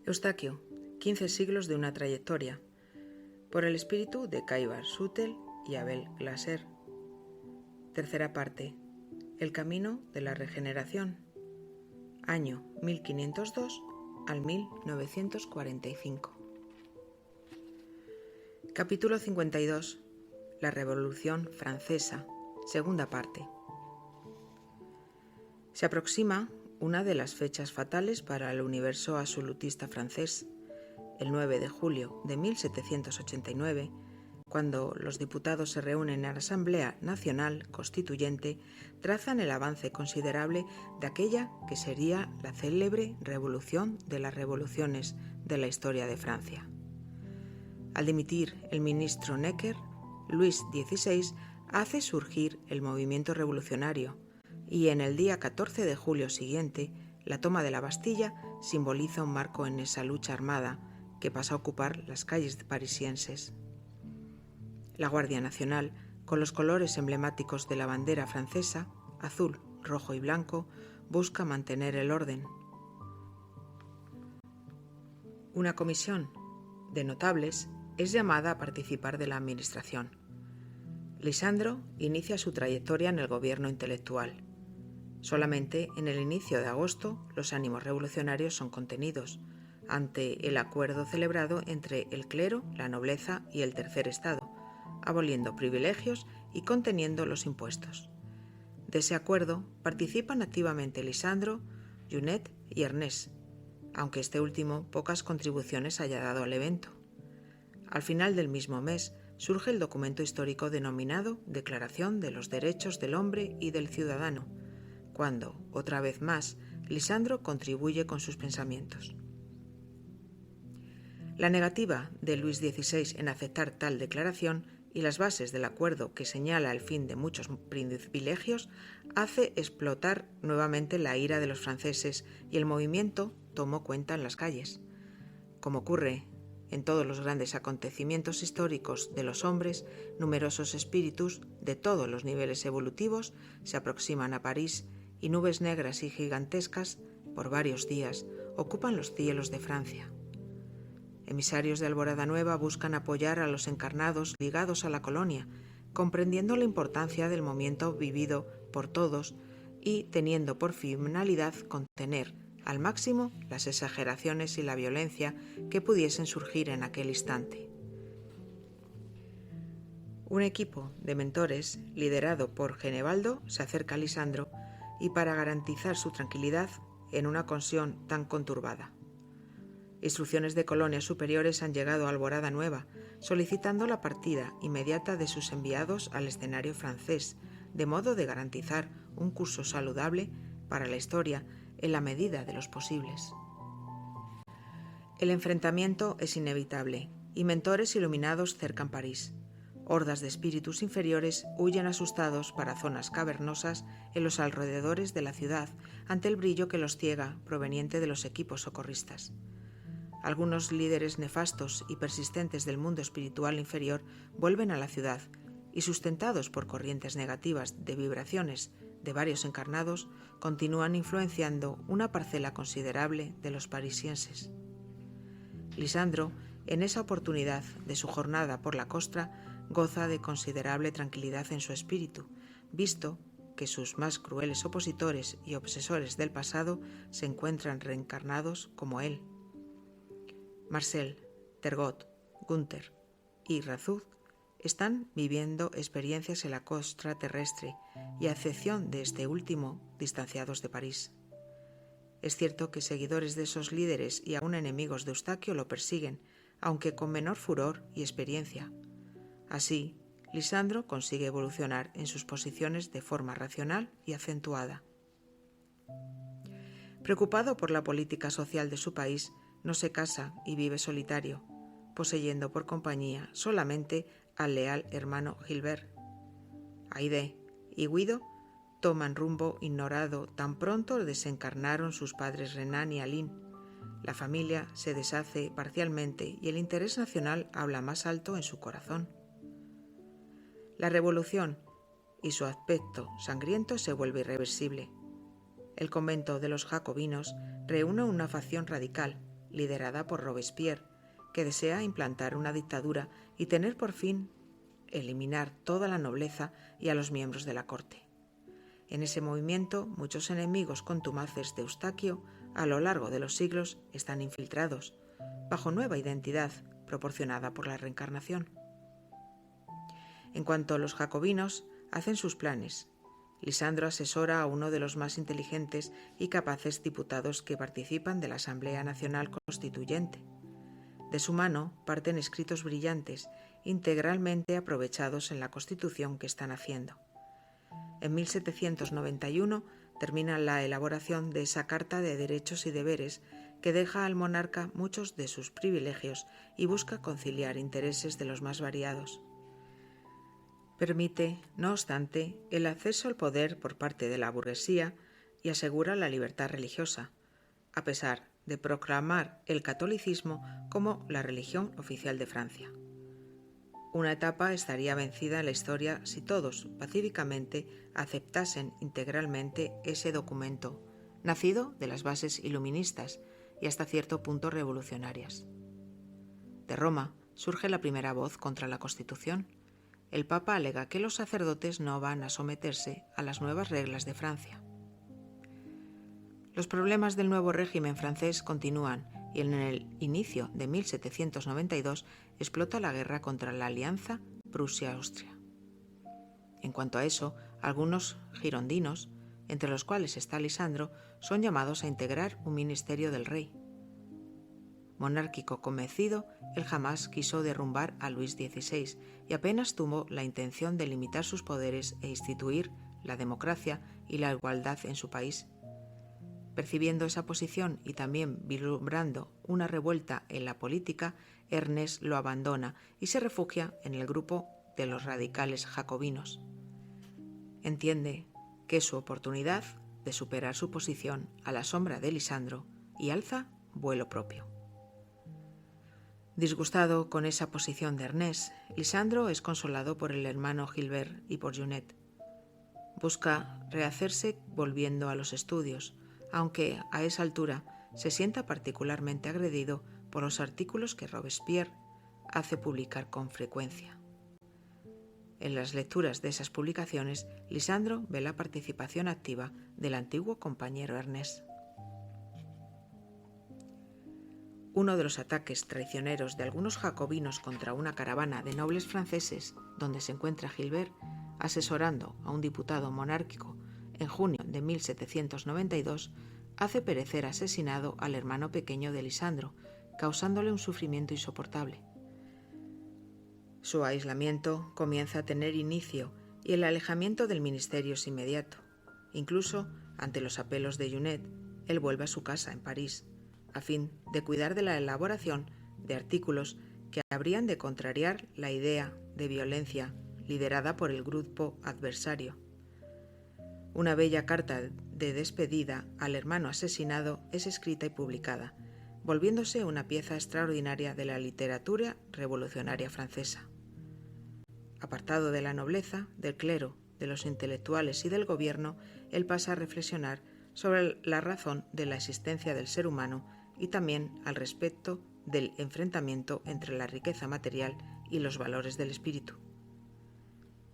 Eustaquio, 15 siglos de una trayectoria, por el espíritu de Caïbar Sutel y Abel Glaser. Tercera parte, El camino de la regeneración, año 1502 al 1945. Capítulo 52. La Revolución Francesa, segunda parte. Se aproxima una de las fechas fatales para el universo absolutista francés, el 9 de julio de 1789, cuando los diputados se reúnen en la Asamblea Nacional Constituyente, trazan el avance considerable de aquella que sería la célebre revolución de las revoluciones de la historia de Francia. Al dimitir el ministro Necker, Luis XVI hace surgir el movimiento revolucionario, y en el día 14 de julio siguiente, la toma de la Bastilla simboliza un marco en esa lucha armada que pasa a ocupar las calles parisienses. La Guardia Nacional, con los colores emblemáticos de la bandera francesa, azul, rojo y blanco, busca mantener el orden. Una comisión de notables es llamada a participar de la administración. Lisandro inicia su trayectoria en el gobierno intelectual. Solamente en el inicio de agosto los ánimos revolucionarios son contenidos ante el acuerdo celebrado entre el clero, la nobleza y el tercer estado, aboliendo privilegios y conteniendo los impuestos. De ese acuerdo participan activamente Lisandro, Junet y Ernest, aunque este último pocas contribuciones haya dado al evento. Al final del mismo mes surge el documento histórico denominado Declaración de los Derechos del Hombre y del Ciudadano, cuando, otra vez más, Lisandro contribuye con sus pensamientos. La negativa de Luis XVI en aceptar tal declaración y las bases del acuerdo que señala el fin de muchos privilegios hace explotar nuevamente la ira de los franceses y el movimiento tomó cuenta en las calles. Como ocurre en todos los grandes acontecimientos históricos de los hombres, numerosos espíritus de todos los niveles evolutivos se aproximan a París y nubes negras y gigantescas, por varios días, ocupan los cielos de Francia. Emisarios de Alborada Nueva buscan apoyar a los encarnados ligados a la colonia, comprendiendo la importancia del momento vivido por todos y teniendo por finalidad contener al máximo las exageraciones y la violencia que pudiesen surgir en aquel instante. Un equipo de mentores, liderado por Genevaldo, se acerca a Lisandro y para garantizar su tranquilidad en una ocasión tan conturbada. Instrucciones de colonias superiores han llegado a Alborada Nueva, solicitando la partida inmediata de sus enviados al escenario francés, de modo de garantizar un curso saludable para la historia en la medida de los posibles. El enfrentamiento es inevitable y mentores iluminados cercan París. Hordas de espíritus inferiores huyen asustados para zonas cavernosas en los alrededores de la ciudad ante el brillo que los ciega proveniente de los equipos socorristas. Algunos líderes nefastos y persistentes del mundo espiritual inferior vuelven a la ciudad y, sustentados por corrientes negativas de vibraciones de varios encarnados, continúan influenciando una parcela considerable de los parisienses. Lisandro, en esa oportunidad de su jornada por la costa, goza de considerable tranquilidad en su espíritu, visto que sus más crueles opositores y obsesores del pasado se encuentran reencarnados como él. Marcel, Turgot, Gunther y Razuz están viviendo experiencias en la costa terrestre y, a excepción de este último, distanciados de París. Es cierto que seguidores de esos líderes y aún enemigos de Eustaquio lo persiguen, aunque con menor furor y experiencia. Así, Lisandro consigue evolucionar en sus posiciones de forma racional y acentuada. Preocupado por la política social de su país, no se casa y vive solitario, poseyendo por compañía solamente al leal hermano Gilbert. Haydée y Guido toman rumbo ignorado tan pronto desencarnaron sus padres Renan y Aline. La familia se deshace parcialmente y el interés nacional habla más alto en su corazón. La revolución y su aspecto sangriento se vuelve irreversible. El convento de los jacobinos reúne una facción radical, liderada por Robespierre, que desea implantar una dictadura y tener por fin eliminar toda la nobleza y a los miembros de la corte. En ese movimiento, muchos enemigos contumaces de Eustaquio a lo largo de los siglos están infiltrados, bajo nueva identidad proporcionada por la reencarnación. En cuanto a los jacobinos, hacen sus planes. Lisandro asesora a uno de los más inteligentes y capaces diputados que participan de la Asamblea Nacional Constituyente. De su mano parten escritos brillantes, integralmente aprovechados en la Constitución que están haciendo. En 1791 termina la elaboración de esa Carta de Derechos y Deberes que deja al monarca muchos de sus privilegios y busca conciliar intereses de los más variados. Permite, no obstante, el acceso al poder por parte de la burguesía y asegura la libertad religiosa, a pesar de proclamar el catolicismo como la religión oficial de Francia. Una etapa estaría vencida en la historia si todos, pacíficamente, aceptasen integralmente ese documento, nacido de las bases iluministas y hasta cierto punto revolucionarias. De Roma surge la primera voz contra la Constitución. El Papa alega que los sacerdotes no van a someterse a las nuevas reglas de Francia. Los problemas del nuevo régimen francés continúan y en el inicio de 1792 explota la guerra contra la alianza Prusia-Austria. En cuanto a eso, algunos girondinos, entre los cuales está Lisandro, son llamados a integrar un ministerio del rey. Monárquico convencido, él jamás quiso derrumbar a Luis XVI y apenas tuvo la intención de limitar sus poderes e instituir la democracia y la igualdad en su país. Percibiendo esa posición y también vislumbrando una revuelta en la política, Ernest lo abandona y se refugia en el grupo de los radicales jacobinos. Entiende que es su oportunidad de superar su posición a la sombra de Lisandro y alza vuelo propio. Disgustado con esa posición de Ernest, Lisandro es consolado por el hermano Gilbert y por Junet. Busca rehacerse volviendo a los estudios, aunque a esa altura se sienta particularmente agredido por los artículos que Robespierre hace publicar con frecuencia. En las lecturas de esas publicaciones, Lisandro ve la participación activa del antiguo compañero Ernest. Uno de los ataques traicioneros de algunos jacobinos contra una caravana de nobles franceses, donde se encuentra Gilbert, asesorando a un diputado monárquico en junio de 1792, hace perecer asesinado al hermano pequeño de Lisandro, causándole un sufrimiento insoportable. Su aislamiento comienza a tener inicio y el alejamiento del ministerio es inmediato. Incluso, ante los apelos de Junet, él vuelve a su casa en París, a fin de cuidar de la elaboración de artículos que habrían de contrariar la idea de violencia liderada por el grupo adversario. Una bella carta de despedida al hermano asesinado es escrita y publicada, volviéndose una pieza extraordinaria de la literatura revolucionaria francesa. Apartado de la nobleza, del clero, de los intelectuales y del gobierno, él pasa a reflexionar sobre la razón de la existencia del ser humano y también al respecto del enfrentamiento entre la riqueza material y los valores del espíritu.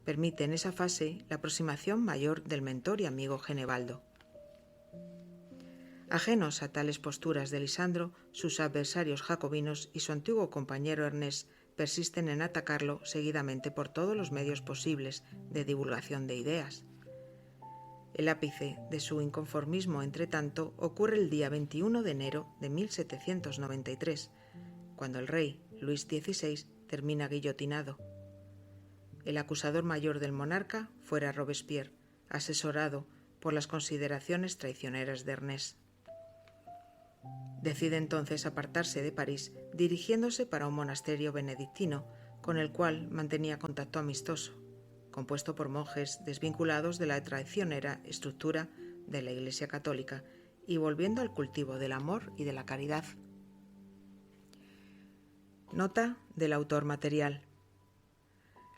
Permite en esa fase la aproximación mayor del mentor y amigo Genevaldo. Ajenos a tales posturas de Lisandro, sus adversarios jacobinos y su antiguo compañero Ernest persisten en atacarlo seguidamente por todos los medios posibles de divulgación de ideas. El ápice de su inconformismo, entre tanto, ocurre el día 21 de enero de 1793, cuando el rey Luis XVI termina guillotinado. El acusador mayor del monarca fuera Robespierre, asesorado por las consideraciones traicioneras de Ernest. Decide entonces apartarse de París, dirigiéndose para un monasterio benedictino, con el cual mantenía contacto amistoso, compuesto por monjes desvinculados de la traicionera estructura de la Iglesia Católica y volviendo al cultivo del amor y de la caridad. Nota del autor material.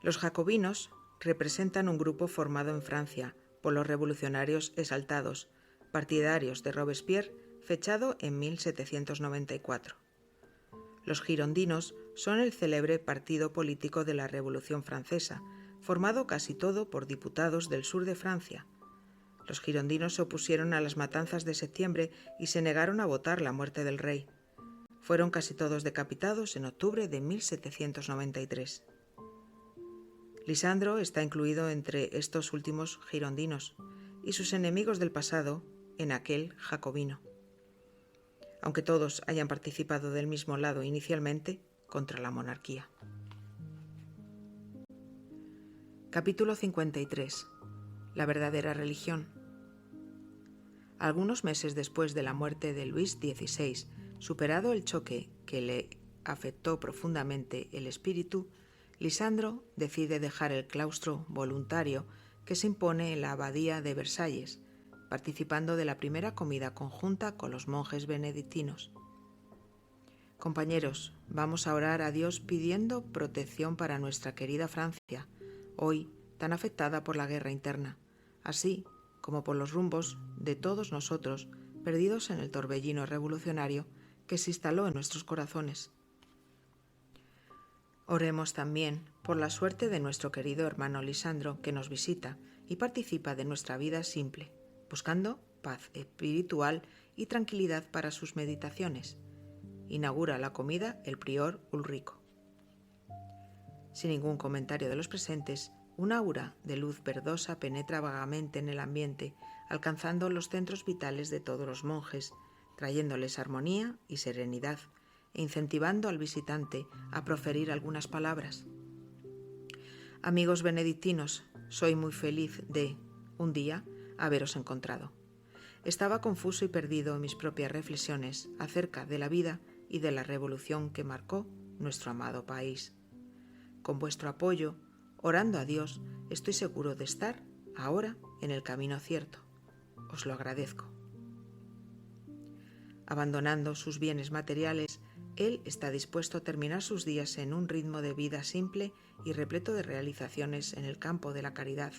Los jacobinos representan un grupo formado en Francia por los revolucionarios exaltados, partidarios de Robespierre fechado en 1794. Los girondinos son el célebre partido político de la Revolución Francesa, formado casi todo por diputados del sur de Francia. Los girondinos se opusieron a las matanzas de septiembre y se negaron a votar la muerte del rey. Fueron casi todos decapitados en octubre de 1793. Lisandro está incluido entre estos últimos girondinos y sus enemigos del pasado en aquel jacobino, aunque todos hayan participado del mismo lado inicialmente contra la monarquía. Capítulo 53. La verdadera religión. Algunos meses después de la muerte de Luis XVI, superado el choque que le afectó profundamente el espíritu, Lisandro decide dejar el claustro voluntario que se impone en la abadía de Versalles, participando de la primera comida conjunta con los monjes benedictinos. Compañeros, vamos a orar a Dios pidiendo protección para nuestra querida Francia, hoy tan afectada por la guerra interna, así como por los rumbos de todos nosotros perdidos en el torbellino revolucionario que se instaló en nuestros corazones. Oremos también por la suerte de nuestro querido hermano Lisandro, que nos visita y participa de nuestra vida simple, buscando paz espiritual y tranquilidad para sus meditaciones. Inaugura la comida el prior Ulrico. Sin ningún comentario de los presentes, un aura de luz verdosa penetra vagamente en el ambiente, alcanzando los centros vitales de todos los monjes, trayéndoles armonía y serenidad, e incentivando al visitante a proferir algunas palabras. Amigos benedictinos, soy muy feliz de, un día, haberos encontrado. Estaba confuso y perdido en mis propias reflexiones acerca de la vida y de la revolución que marcó nuestro amado país. Con vuestro apoyo, orando a Dios, estoy seguro de estar ahora en el camino cierto. Os lo agradezco. Abandonando sus bienes materiales, él está dispuesto a terminar sus días en un ritmo de vida simple y repleto de realizaciones en el campo de la caridad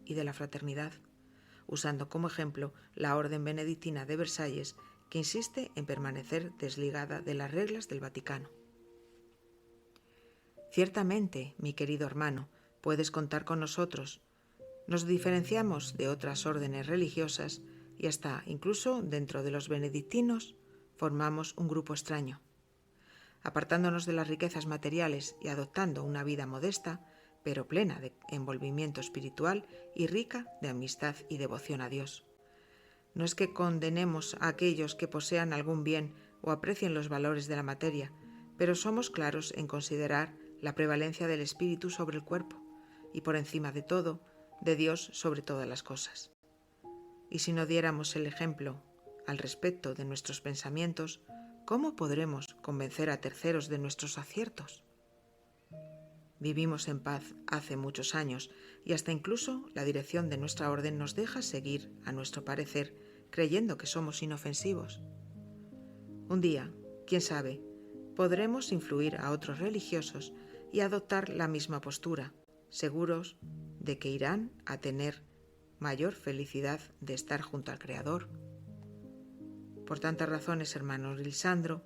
y de la fraternidad, usando como ejemplo la Orden Benedictina de Versalles, que insiste en permanecer desligada de las reglas del Vaticano. Ciertamente, mi querido hermano, puedes contar con nosotros. Nos diferenciamos de otras órdenes religiosas y hasta incluso dentro de los benedictinos formamos un grupo extraño. Apartándonos de las riquezas materiales y adoptando una vida modesta, pero plena de envolvimiento espiritual y rica de amistad y devoción a Dios. No es que condenemos a aquellos que posean algún bien o aprecien los valores de la materia, pero somos claros en considerar la prevalencia del espíritu sobre el cuerpo y, por encima de todo, de Dios sobre todas las cosas. Y si no diéramos el ejemplo al respecto de nuestros pensamientos, ¿cómo podremos convencer a terceros de nuestros aciertos? Vivimos en paz hace muchos años y hasta incluso la dirección de nuestra orden nos deja seguir, a nuestro parecer, creyendo que somos inofensivos. Un día, quién sabe, podremos influir a otros religiosos y adoptar la misma postura, seguros de que irán a tener mayor felicidad de estar junto al Creador. Por tantas razones, hermano Lisandro,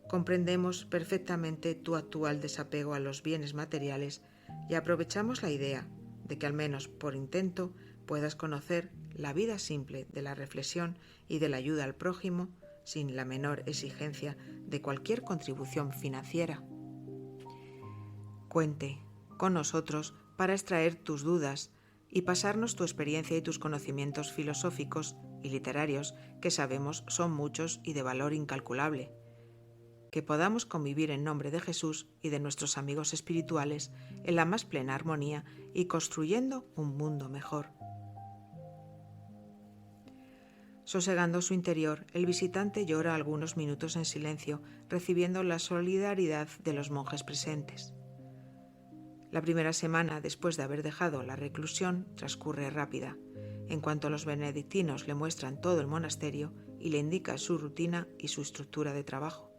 comprendemos perfectamente tu actual desapego a los bienes materiales y aprovechamos la idea de que al menos por intento puedas conocer la vida simple de la reflexión y de la ayuda al prójimo sin la menor exigencia de cualquier contribución financiera. Cuente con nosotros para extraer tus dudas y pasarnos tu experiencia y tus conocimientos filosóficos y literarios, que sabemos son muchos y de valor incalculable. Que podamos convivir en nombre de Jesús y de nuestros amigos espirituales en la más plena armonía y construyendo un mundo mejor. Sosegando su interior, el visitante llora algunos minutos en silencio, recibiendo la solidaridad de los monjes presentes. La primera semana después de haber dejado la reclusión transcurre rápida, en cuanto los benedictinos le muestran todo el monasterio y le indican su rutina y su estructura de trabajo.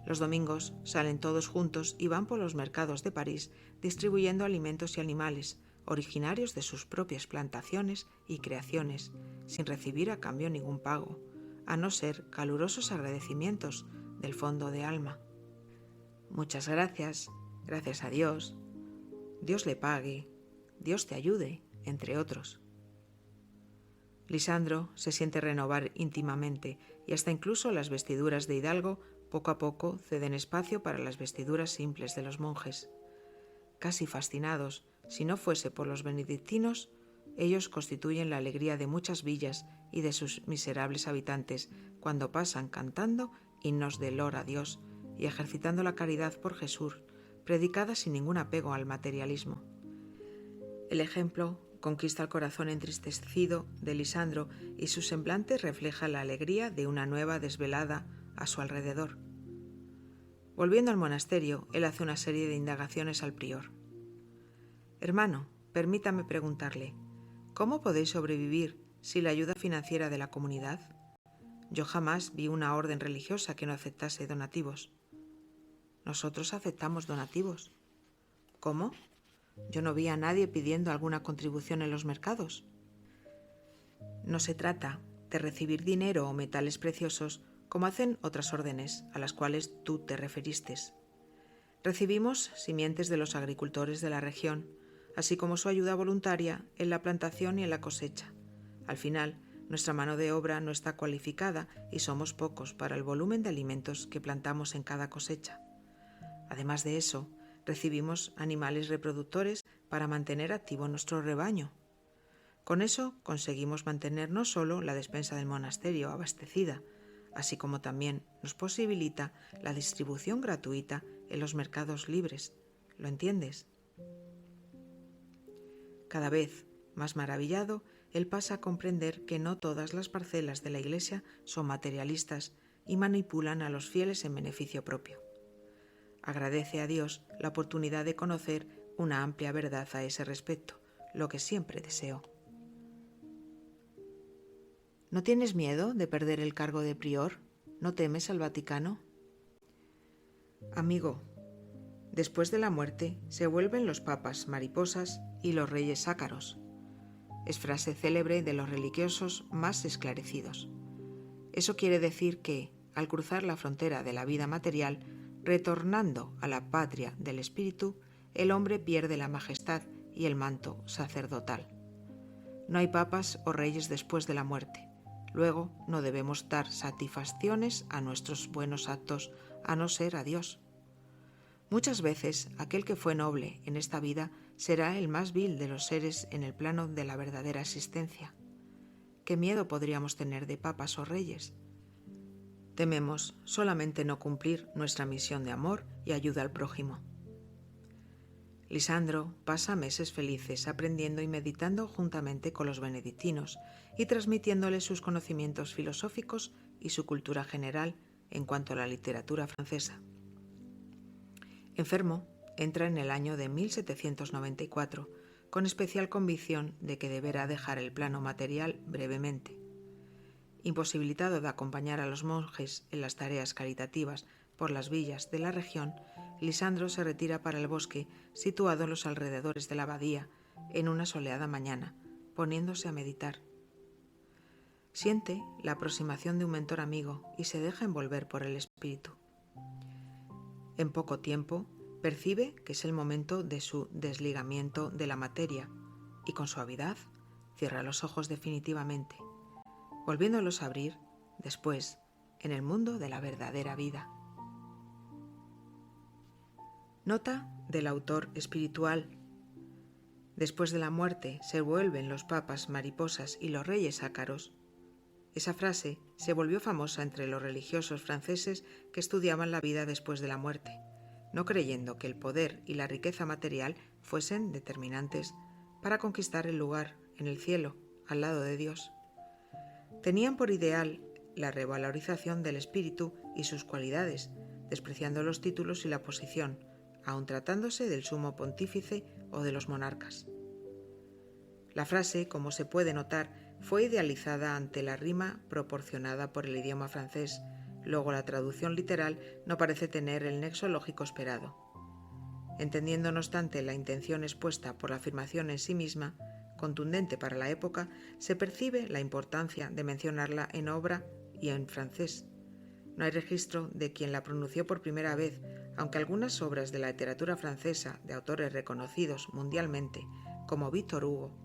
Los domingos salen todos juntos y van por los mercados de París distribuyendo alimentos y animales, originarios de sus propias plantaciones y creaciones, sin recibir a cambio ningún pago, a no ser calurosos agradecimientos del fondo de alma. Muchas gracias, gracias a Dios, Dios le pague, Dios te ayude, entre otros. Lisandro se siente renovar íntimamente y hasta incluso las vestiduras de hidalgo poco a poco ceden espacio para las vestiduras simples de los monjes. Casi fascinados, si no fuese por los benedictinos, ellos constituyen la alegría de muchas villas y de sus miserables habitantes cuando pasan cantando himnos de lor a Dios y ejercitando la caridad por Jesús, predicada sin ningún apego al materialismo. El ejemplo conquista el corazón entristecido de Lisandro y su semblante refleja la alegría de una nueva desvelada a su alrededor. Volviendo al monasterio, él hace una serie de indagaciones al prior. Hermano, permítame preguntarle, ¿cómo podéis sobrevivir sin la ayuda financiera de la comunidad? Yo jamás vi una orden religiosa que no aceptase donativos. Nosotros aceptamos donativos. ¿Cómo? Yo no vi a nadie pidiendo alguna contribución en los mercados. No se trata de recibir dinero o metales preciosos como hacen otras órdenes a las cuales tú te referiste. Recibimos simientes de los agricultores de la región, así como su ayuda voluntaria en la plantación y en la cosecha. Al final, nuestra mano de obra no está cualificada y somos pocos para el volumen de alimentos que plantamos en cada cosecha. Además de eso, recibimos animales reproductores para mantener activo nuestro rebaño. Con eso conseguimos mantener no solo la despensa del monasterio abastecida, así como también nos posibilita la distribución gratuita en los mercados libres. ¿Lo entiendes? Cada vez más maravillado, él pasa a comprender que no todas las parcelas de la Iglesia son materialistas y manipulan a los fieles en beneficio propio. Agradece a Dios la oportunidad de conocer una amplia verdad a ese respecto, lo que siempre deseó. ¿No tienes miedo de perder el cargo de prior? ¿No temes al Vaticano? Amigo, después de la muerte se vuelven los papas mariposas y los reyes ácaros. Es frase célebre de los religiosos más esclarecidos. Eso quiere decir que, al cruzar la frontera de la vida material, retornando a la patria del espíritu, el hombre pierde la majestad y el manto sacerdotal. No hay papas o reyes después de la muerte. Luego no debemos dar satisfacciones a nuestros buenos actos, a no ser a Dios. Muchas veces aquel que fue noble en esta vida será el más vil de los seres en el plano de la verdadera existencia. ¿Qué miedo podríamos tener de papas o reyes? Tememos solamente no cumplir nuestra misión de amor y ayuda al prójimo. Lisandro pasa meses felices aprendiendo y meditando juntamente con los benedictinos y transmitiéndoles sus conocimientos filosóficos y su cultura general en cuanto a la literatura francesa. Enfermo, entra en el año de 1794, con especial convicción de que deberá dejar el plano material brevemente. Imposibilitado de acompañar a los monjes en las tareas caritativas por las villas de la región, Lisandro se retira para el bosque situado en los alrededores de la abadía en una soleada mañana, poniéndose a meditar. Siente la aproximación de un mentor amigo y se deja envolver por el espíritu. En poco tiempo percibe que es el momento de su desligamiento de la materia y con suavidad cierra los ojos definitivamente, volviéndolos a abrir después en el mundo de la verdadera vida. Nota del autor espiritual. Después de la muerte se vuelven los papas mariposas y los reyes ácaros. Esa frase se volvió famosa entre los religiosos franceses que estudiaban la vida después de la muerte, no creyendo que el poder y la riqueza material fuesen determinantes para conquistar el lugar en el cielo, al lado de Dios. Tenían por ideal la revalorización del espíritu y sus cualidades, despreciando los títulos y la posición, aun tratándose del sumo pontífice o de los monarcas. La frase, como se puede notar, fue idealizada ante la rima proporcionada por el idioma francés. Luego la traducción literal no parece tener el nexo lógico esperado. Entendiendo no obstante la intención expuesta por la afirmación en sí misma, contundente para la época, se percibe la importancia de mencionarla en obra y en francés. No hay registro de quien la pronunció por primera vez, aunque algunas obras de la literatura francesa de autores reconocidos mundialmente, como Víctor Hugo,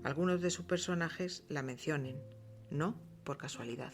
algunos de sus personajes la mencionen, no por casualidad.